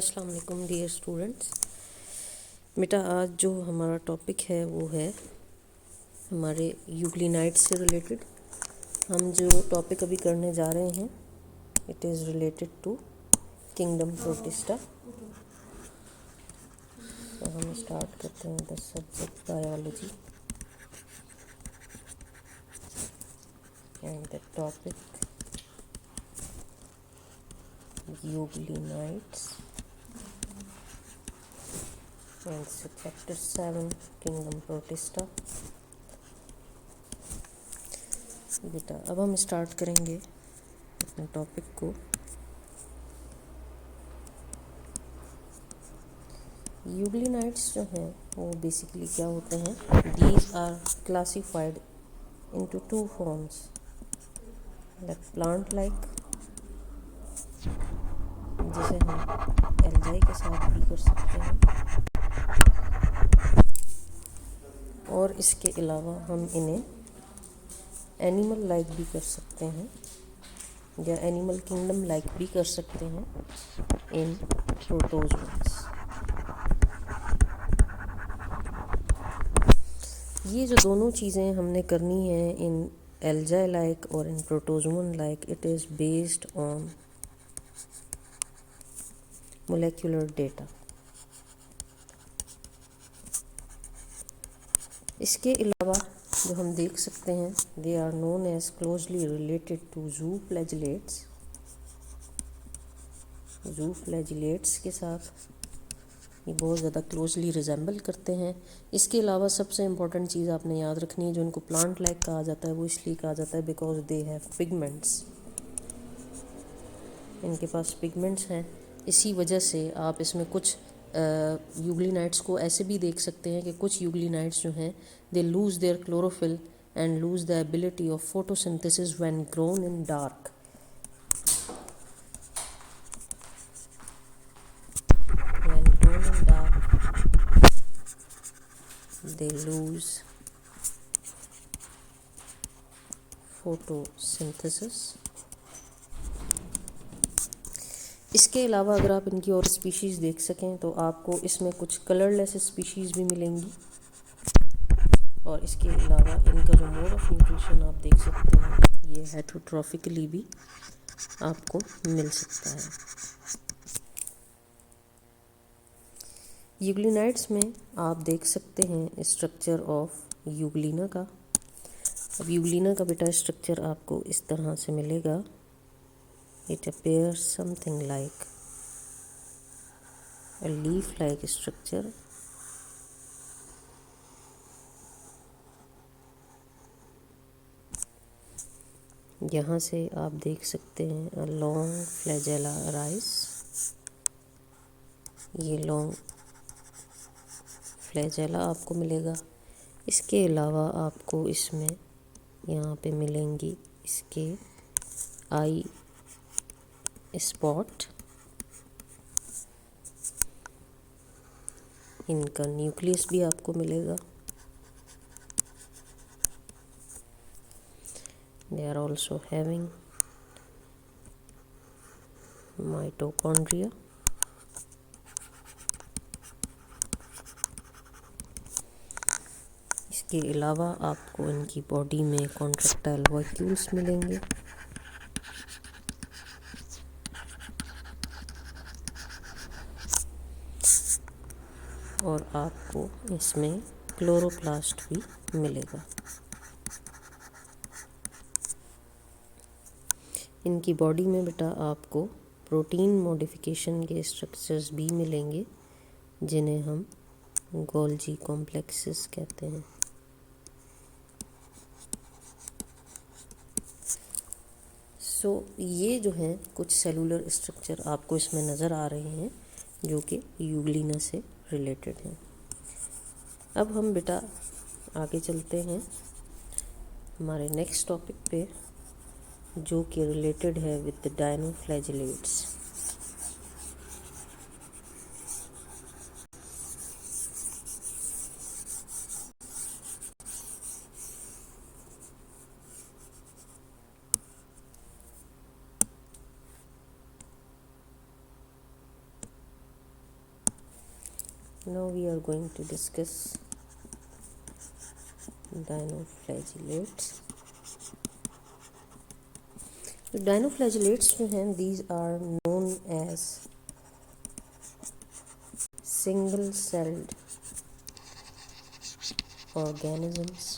अस्सलाम वालेकुम dear students. बेटा आज जो हमारा टॉपिक है वो है हमारे यूग्लिनाइट्स से रिलेटेड। हम जो टॉपिक अभी करने जा रहे हैं it is related to kingdom Protista. तो हम स्टार्ट करते हैं the subject biology and the topic euglenoids and so chapter 7 kingdom protista। बेटा अब हम स्टार्ट करेंगे अपने टॉपिक को। यूग्लिनाइट्स जो हैं वो बेसिकली क्या होते हैं, these are classified into two forms, like plant like, जिसे हम एल्जाई के साथ भी कर सकते हैं, और इसके अलावा हम इन्हें एनिमल लाइक भी कर सकते हैं या एनिमल किंगडम लाइक भी कर सकते हैं इन प्रोटोजोन्स। ये जो दोनों चीज़ें हमने करनी है इन एल्जाई लाइक और in protozoan like, it is based on molecular data. इसके अलावा जो हम देख सकते हैं they are known as closely related to zooflagellates. Zooflagellates के साथ ये बहुत ज़्यादा क्लोजली रिजेंबल करते हैं। इसके अलावा सबसे इम्पॉर्टेंट चीज़ आपने याद रखनी है, जो इनको प्लांट लाइक कहा जाता है वो इसलिए कहा जाता है बिकॉज दे हैव पिगमेंट्स। इनके पास पिगमेंट्स हैं, इसी वजह से आप इसमें कुछ यूग्लिनाइट्स को ऐसे भी देख सकते हैं कि कुछ यूग्लिनाइट्स जो हैं they lose their chlorophyll and lose the ability of photosynthesis when grown in dark. When grown in dark, they lose photosynthesis। इसके अलावा अगर आप इनकी और स्पीशीज़ देख सकें तो आपको इसमें कुछ कलरलेस स्पीशीज़ भी मिलेंगी, और इसके अलावा इनका जो मोड ऑफ न्यूट्रिशन आप देख सकते हैं ये हेटरोट्रॉफिकली भी आपको मिल सकता है। यूग्लिनाइट्स में आप देख सकते हैं स्ट्रक्चर ऑफ यूग्लिना का। अब यूग्लिना का बेटा स्ट्रक्चर आपको इस तरह से मिलेगा। It appears something like a leaf like structure. यहाँ से आप देख सकते हैं अ लॉन्ग फ्लैजेला राइस। ये लॉन्ग फ्लैजेला आपको मिलेगा। इसके अलावा आपको इसमें यहाँ पे मिलेंगी इसके आई स्पॉट। इनका न्यूक्लियस भी आपको मिलेगा। They are also having mitochondria. इसके अलावा आपको इनकी बॉडी में कॉन्ट्रैक्टाइल वैक्यूल्स मिलेंगे। और आपको इसमें क्लोरोप्लास्ट भी मिलेगा। इनकी बॉडी में बेटा आपको प्रोटीन मॉडिफिकेशन के स्ट्रक्चर्स भी मिलेंगे जिन्हें हम गोल्जी कॉम्प्लेक्सेस कहते हैं। ये जो हैं कुछ सेलुलर स्ट्रक्चर आपको इसमें नज़र आ रहे हैं जो कि यूग्लिना से रिलेटेड हैं। अब हम बेटा आगे चलते हैं हमारे नेक्स्ट टॉपिक पे, जो कि रिलेटेड है with the dinoflagellates. Now we are going to discuss dinoflagellates. तो dinoflagellates जो हैं, these are known as single-celled organisms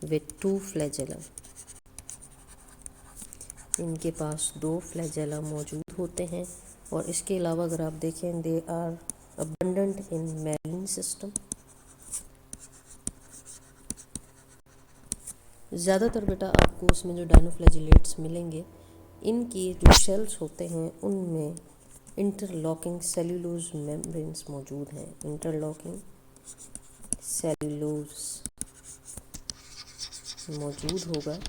with two flagella. इनके पास 2 फ्लैजेला मौजूद होते हैं और इसके अलावा अगर आप देखें, they are abundant in marine system. ज़्यादातर बेटा आपको उसमें जो डायनोफ्लैजिलेट्स मिलेंगे, इनकी जो शेल्स होते हैं उनमें इंटरलॉकिंग सेल्यूलोज मेम्ब्रेन्स मौजूद हैं। इंटरलॉकिंग सेल्यूलोज मौजूद होगा।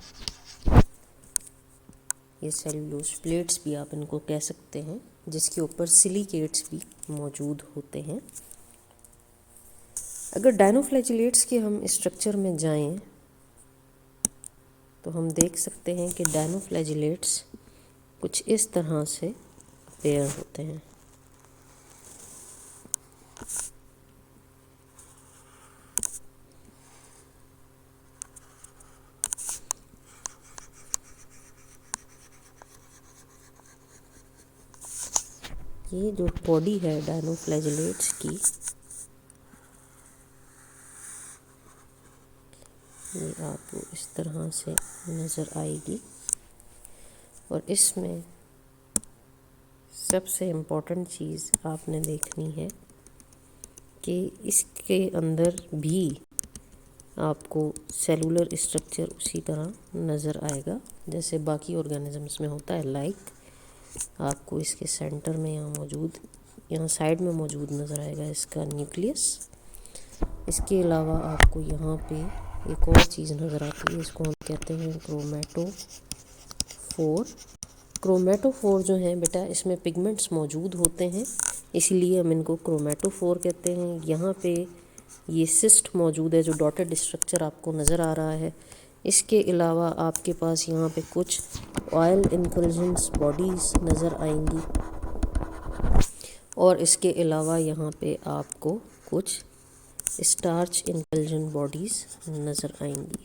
ये सेल्यूलोज प्लेट्स भी आप इनको कह सकते हैं, जिसके ऊपर सिलिकेट्स भी मौजूद होते हैं। अगर डायनोफ्लैजिलेट्स के हम स्ट्रक्चर में जाएं तो हम देख सकते हैं कि डायनोफ्लैजिलेट्स कुछ इस तरह से पेयर होते हैं। ये जो बॉडी है डायनोफ्लैजिलेट्स की, ये आपको इस तरह से नज़र आएगी और इसमें सबसे इम्पोर्टेंट चीज़ आपने देखनी है कि इसके अंदर भी आपको सेलुलर स्ट्रक्चर उसी तरह नज़र आएगा जैसे बाकी ऑर्गेनिजम्स में होता है। लाइक आपको इसके सेंटर में यहाँ साइड में मौजूद नज़र आएगा इसका न्यूक्लियस। इसके अलावा आपको यहाँ पे एक और चीज़ नज़र आती है, इसको हम कहते हैं क्रोमेटोफोर। क्रोमेटोफोर जो है बेटा, इसमें पिगमेंट्स मौजूद होते हैं, इसीलिए हम इनको क्रोमेटोफोर कहते हैं। यहाँ पे ये सिस्ट मौजूद है, जो डॉटेड स्ट्रक्चर आपको नज़र आ रहा है। इसके अलावा आपके पास यहाँ पे कुछ ऑयल इनकल्जन्स बॉडीज़ नज़र आएंगी और इसके अलावा यहाँ पे आपको कुछ स्टार्च इनकल्जन बॉडीज़ नज़र आएंगी।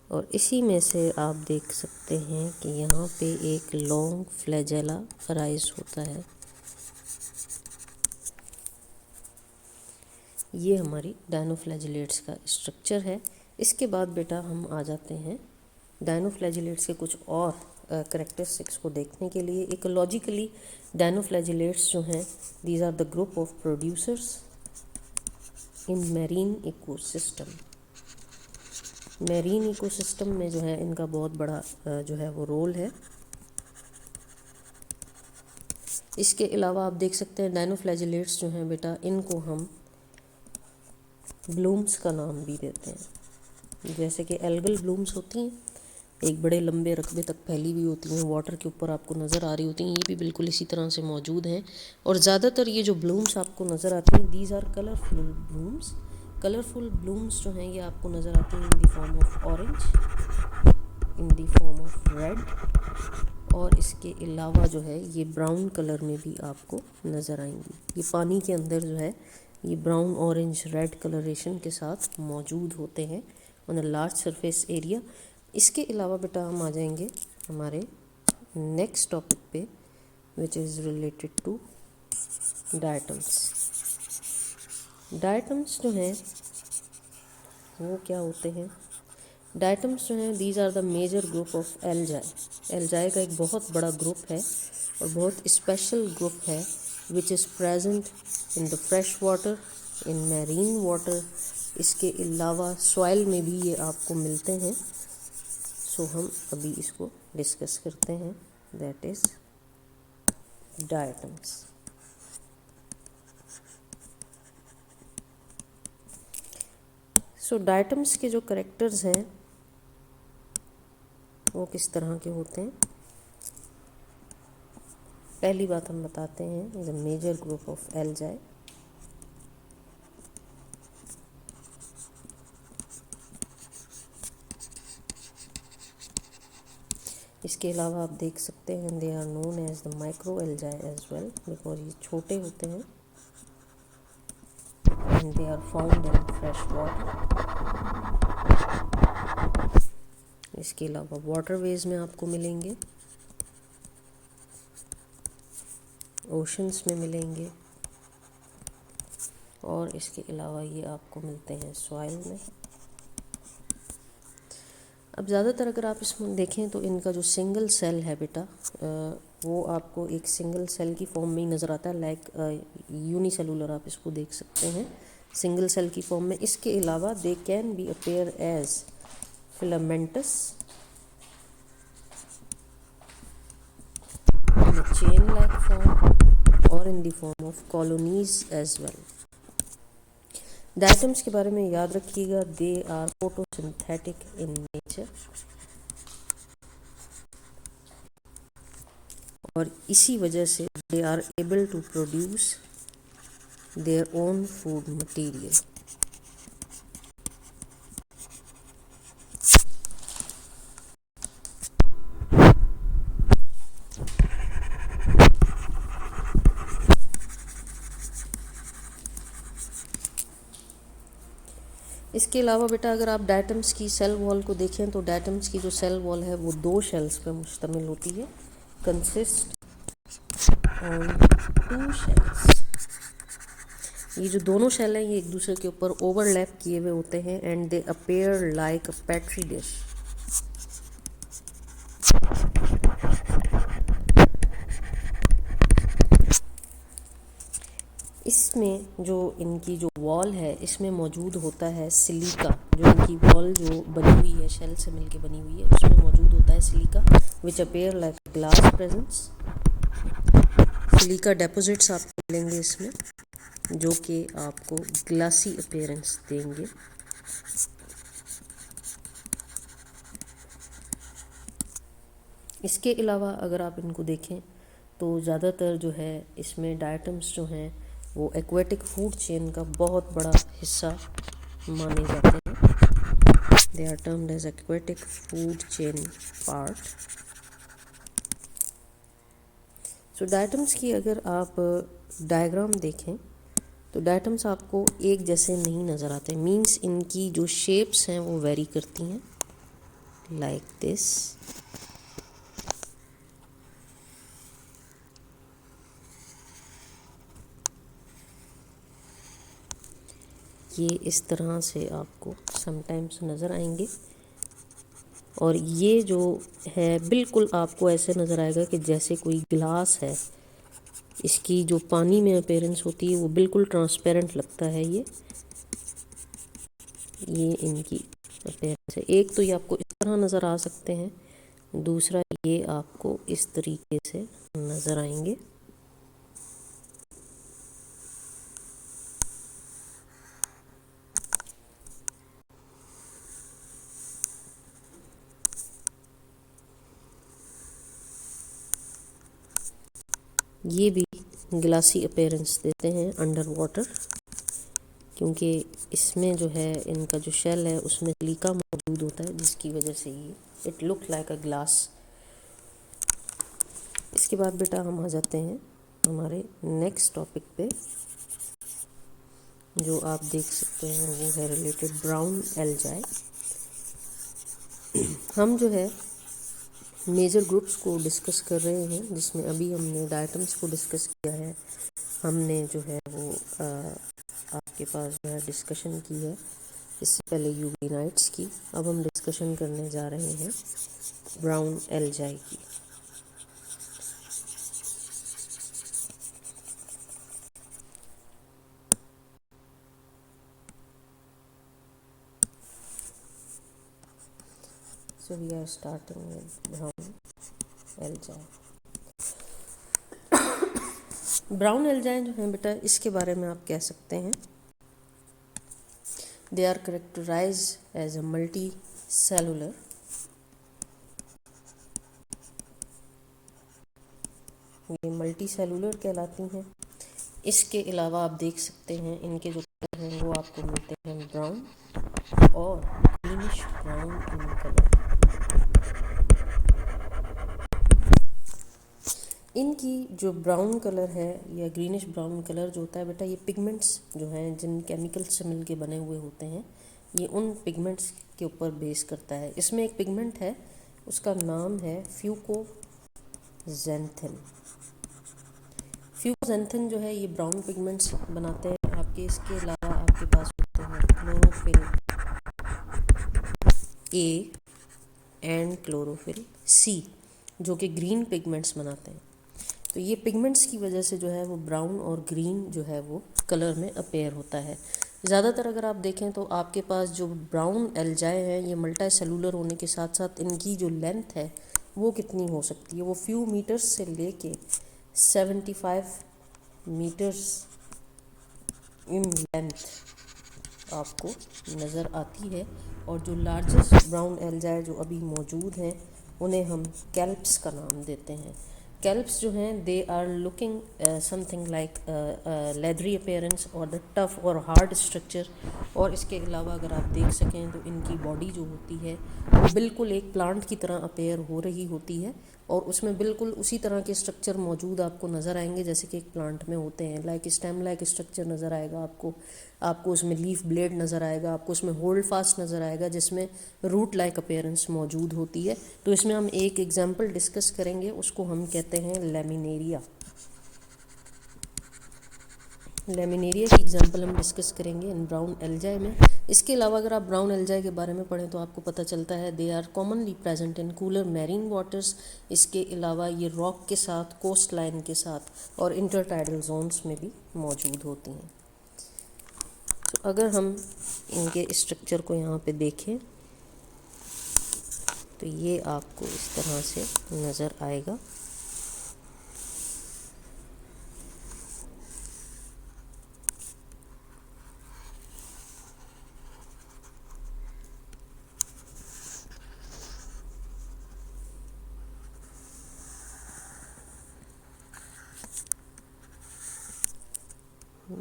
और इसी में से आप देख सकते हैं कि यहाँ पे एक लॉन्ग फ्लैजेला अराइज होता है। ये हमारी डायनोफ्लैजिलेट्स का स्ट्रक्चर है। इसके बाद बेटा हम आ जाते हैं डायनोफ्लैजिलेट्स के कुछ और करेक्टरिस्टिक्स को देखने के लिए। इकोलॉजिकली डायनोफ्लैजिलेट्स जो हैं, these are the group of producers in marine ecosystem. Marine ecosystem में जो है इनका बहुत बड़ा जो है वो रोल है। इसके अलावा आप देख सकते हैं डायनोफ्लैजिलेट्स जो हैं बेटा, इनको हम ब्लूम्स का नाम भी देते हैं। जैसे कि एल्गल ब्लूम्स होती हैं, एक बड़े लंबे रकबे तक फैली हुई होती हैं, वाटर के ऊपर आपको नज़र आ रही होती हैं, ये भी बिल्कुल इसी तरह से मौजूद हैं। और ज़्यादातर ये जो ब्लूम्स आपको नज़र आती हैं, these are colourful blooms. Colourful blooms जो हैं ये आपको नज़र आती हैं in the form of orange, in the form of red, और इसके अलावा जो है ये ब्राउन कलर में भी आपको नज़र आएंगी। ये पानी के अंदर जो है ये ब्राउन ऑरेंज रेड कलरेशन के साथ मौजूद होते हैं on a large surface area. इसके अलावा बेटा हम आ जाएंगे हमारे नेक्स्ट टॉपिक पे, which is related to diatoms. Diatoms जो हैं वो क्या होते हैं? डायटम्स जो हैं, these are the major group of algae. Algae का एक बहुत बड़ा ग्रुप है और बहुत स्पेशल ग्रुप है, which is present in the fresh water, in marine water. इसके अलावा सॉइल में भी ये आपको मिलते हैं। सो हम अभी इसको डिस्कस करते हैं, that is diatoms. So diatoms के जो करेक्टर्स हैं वो किस तरह के होते हैं? पहली बात हम बताते हैं, is a major group of algae. इसके अलावा आप देख सकते हैं they are known as the microalgae as well, because ये छोटे होते हैं and they are found in fresh water. इसके अलावा वाटरवेज में आपको मिलेंगे, ओशंस में मिलेंगे, और इसके अलावा ये आपको मिलते हैं सॉइल में। अब ज़्यादातर अगर आप इसमें देखें तो इनका जो सिंगल सेल है बेटा, वो आपको एक सिंगल सेल की फॉर्म में ही नज़र आता है, लाइक यूनिसेलुलर आप इसको देख सकते हैं सिंगल सेल की फॉर्म में। इसके अलावा they can be appear as filamentous in chain like form और in the form of colonies as well. Diatoms के बारे में याद रखिएगा, they are photosynthetic in nature, और इसी वजह से they are able to produce their own food material. इसके अलावा बेटा अगर आप डायटम्स की सेल वॉल को देखें तो डायटम्स की जो सेल वॉल है वो 2 शेल्स पे मुश्तमिल होती है, कंसिस्ट ऑन 2 शेल्स। ये जो दोनों शेल हैं ये एक दूसरे के ऊपर ओवरलैप किए हुए होते हैं and they appear like a petri dish. इसमें जो इनकी जो वॉल है इसमें मौजूद होता है सिलिका, जो इनकी वॉल जो बनी हुई है शेल से मिलके बनी हुई है उसमें मौजूद होता है silica which appear like glass presence. Silica deposits आपको मिलेंगे इसमें जो कि आपको ग्लासी अपेयरेंस देंगे। इसके अलावा अगर आप इनको देखें तो ज़्यादातर जो है इसमें डायटम्स जो हैं वो एक्वेटिक फूड चेन का बहुत बड़ा हिस्सा माने जाते हैं। They are termed as aquatic food chain part. So diatoms की अगर आप डायग्राम देखें तो डायटम्स आपको एक जैसे नहीं नज़र आते, मींस इनकी जो शेप्स हैं वो वेरी करती हैं लाइक दिस। ये इस तरह से आपको समटाइम्स नज़र आएंगे, और ये जो है बिल्कुल आपको ऐसे नज़र आएगा कि जैसे कोई गिलास है। इसकी जो पानी में अपीयरेंस होती है वो बिल्कुल ट्रांसपेरेंट लगता है। ये इनकी अपीयरेंस है। एक तो ये आपको इस तरह नज़र आ सकते हैं, दूसरा ये आपको इस तरीके से नज़र आएंगे। ये भी ग्लासी अपीयरेंस देते हैं अंडर वाटर, क्योंकि इसमें जो है इनका जो शेल है उसमें सिलिका मौजूद होता है जिसकी वजह से ये it look like a glass. इसके बाद बेटा हम आ जाते हैं हमारे नेक्स्ट टॉपिक पे, जो आप देख सकते हैं वो है रिलेटेड ब्राउन एल्जाई। हम जो है मेजर ग्रुप्स को डिस्कस कर रहे हैं, जिसमें अभी हमने डायटम्स को डिस्कस किया है, हमने जो है वो आपके पास जो है डिस्कशन की है इससे पहले यूग्लिनाइट्स की। अब हम डिस्कशन करने जा रहे हैं ब्राउन एल्जाई की। So we are starting with brown algae. Brown algae जो है बेटा इसके बारे में आप कह सकते हैं they are characterised as a multi cellular. ये मल्टी सेलुलर कहलाती हैं। इसके अलावा आप देख सकते हैं इनके जो कलर हैं वो आपको मिलते हैं ब्राउन और ग्रीनिश ब्राउन इन कलर। इनकी जो ब्राउन कलर है या ग्रीनिश ब्राउन कलर जो होता है बेटा, ये पिगमेंट्स जो हैं जिन केमिकल्स से मिलके बने हुए होते हैं, ये उन पिगमेंट्स के ऊपर बेस करता है। इसमें एक पिगमेंट है, उसका नाम है फ्यूकोजेंथिन। फ्यूकोजेंथिन जो है ये ब्राउन पिगमेंट्स बनाते हैं आपके। इसके अलावा आपके पास होते हैं chlorophyll a and chlorophyll c, जो कि ग्रीन पिगमेंट्स बनाते हैं। तो ये पिगमेंट्स की वजह से जो है वो ब्राउन और ग्रीन जो है वो कलर में अपेयर होता है। ज़्यादातर अगर आप देखें तो आपके पास जो ब्राउन एल्जाई हैं, ये मल्टी सेलुलर होने के साथ साथ इनकी जो लेंथ है वो कितनी हो सकती है, वो फ्यू मीटर्स से लेके 75 मीटर्स इन लेंथ आपको नज़र आती है। और जो लार्जेस्ट ब्राउन एल्जाई जो अभी मौजूद हैं उन्हें हम कैल्प्स का नाम देते हैं। कैल्प्स जो हैं they are looking something like leathery appearance और द टफ और हार्ड स्ट्रक्चर। और इसके अलावा अगर आप देख सकें तो इनकी बॉडी जो होती है वो बिल्कुल एक प्लांट की तरह अपेयर हो रही होती है, और उसमें बिल्कुल उसी तरह के स्ट्रक्चर मौजूद आपको नज़र आएंगे जैसे कि एक प्लांट में होते हैं। लाइक स्टेम लाइक स्ट्रक्चर नज़र आएगा आपको उसमें लीफ ब्लेड नज़र आएगा, आपको उसमें होल्ड फास्ट नज़र आएगा, जिसमें रूट लाइक अपीयरेंस मौजूद होती है। तो इसमें हम एक एग्जांपल डिस्कस करेंगे, उसको हम कहते हैं लेमिनेरिया। लेमिनेरिया की एग्जांपल हम डिस्कस करेंगे इन ब्राउन एल्जाई में। इसके अलावा अगर आप ब्राउन एल्जाई के बारे में पढ़ें तो आपको पता चलता है they are commonly present in cooler marine waters. इसके अलावा ये रॉक के साथ, कोस्ट लाइन के साथ और इंटरटाइडल जोन्स में भी मौजूद होती हैं। तो अगर हम इनके स्ट्रक्चर को यहाँ पे देखें तो ये आपको इस तरह से नज़र आएगा।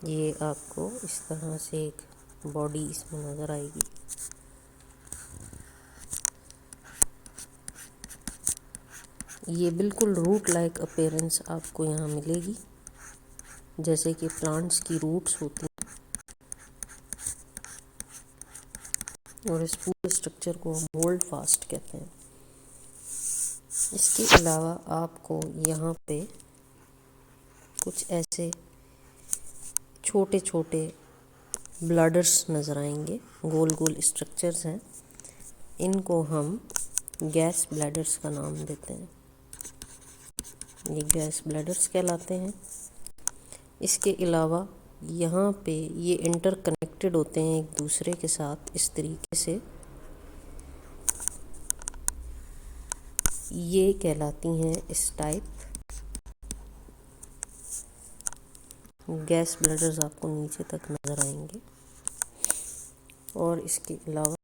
ये आपको इस तरह से एक बॉडी इसमें नज़र आएगी। ये बिल्कुल रूट लाइक अपीयरेंस आपको यहाँ मिलेगी, जैसे कि प्लांट्स की रूट्स होती हैं। और इस पूरे स्ट्रक्चर को हम होल्ड फास्ट कहते हैं। इसके अलावा आपको यहाँ पे कुछ ऐसे छोटे छोटे ब्लडर्स नज़र आएंगे, गोल गोल स्ट्रक्चर्स हैं। इनको हम गैस ब्लैडर्स का नाम देते हैं। ये गैस ब्लैडर्स कहलाते हैं। इसके अलावा यहाँ पे ये इंटरकनेक्टेड होते हैं एक दूसरे के साथ इस तरीके से, ये कहलाती हैं इस टाइप गैस ब्लैडर्स। आपको नीचे तक नज़र आएंगे। और इसके अलावा